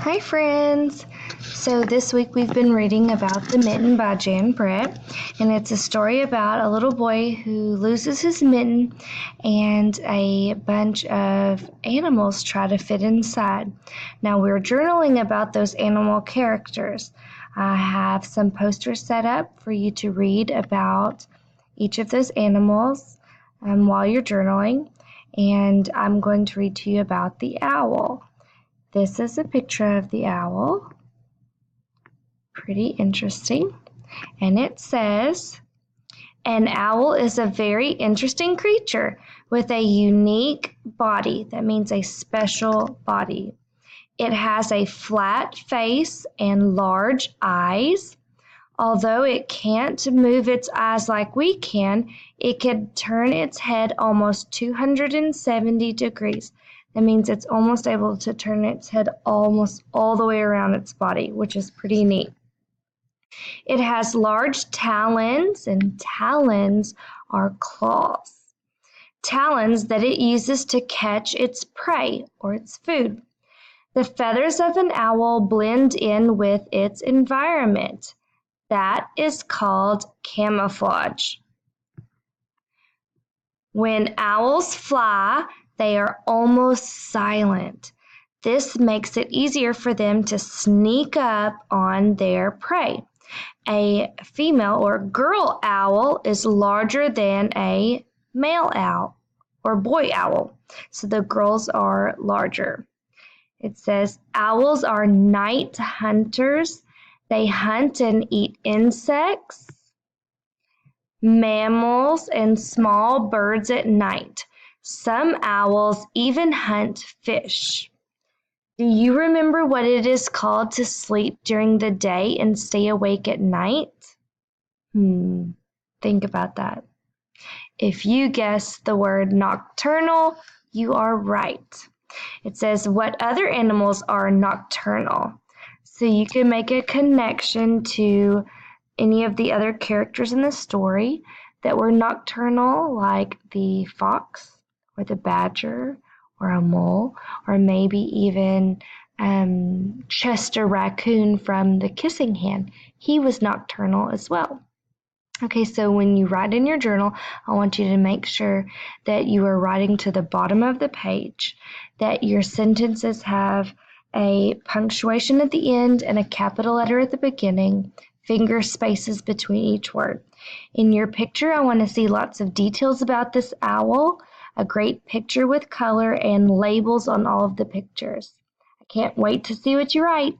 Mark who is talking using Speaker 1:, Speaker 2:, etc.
Speaker 1: Hi friends! So this week we've been reading about The Mitten by Jan Brett, and it's a story about a little boy who loses his mitten and a bunch of animals try to fit inside. Now we're journaling about those animal characters. I have some posters set up for you to read about each of those animals while you're journaling, and I'm going to read to you about the owl. This is a picture of the owl. Pretty interesting. And it says, an owl is a very interesting creature with a unique body. That means a special body. It has a flat face and large eyes. Although it can't move its eyes like we can, it can turn its head almost 270 degrees. That means it's almost able to turn its head almost all the way around its body, which is pretty neat. It has large talons, and talons are claws. Talons that it uses to catch its prey or its food. The feathers of an owl blend in with its environment. That is called camouflage. When owls fly, they are almost silent. This makes it easier for them to sneak up on their prey. A female or girl owl is larger than a male owl or boy owl, so the girls are larger. It says owls are night hunters. They hunt and eat insects, mammals, and small birds at night. Some owls even hunt fish. Do you remember what it is called to sleep during the day and stay awake at night? Think about that. If you guess the word nocturnal, you are right. It says, what other animals are nocturnal? So you can make a connection to any of the other characters in the story that were nocturnal, like the fox or the badger or a mole, or maybe even Chester Raccoon from The Kissing Hand. He was nocturnal as well. Okay, so when you write in your journal, I want you to make sure that you are writing to the bottom of the page, that your sentences have a punctuation at the end and a capital letter at the beginning, finger spaces between each word. In your picture, I want to see lots of details about this owl, a great picture with color, and labels on all of the pictures. I can't wait to see what you write.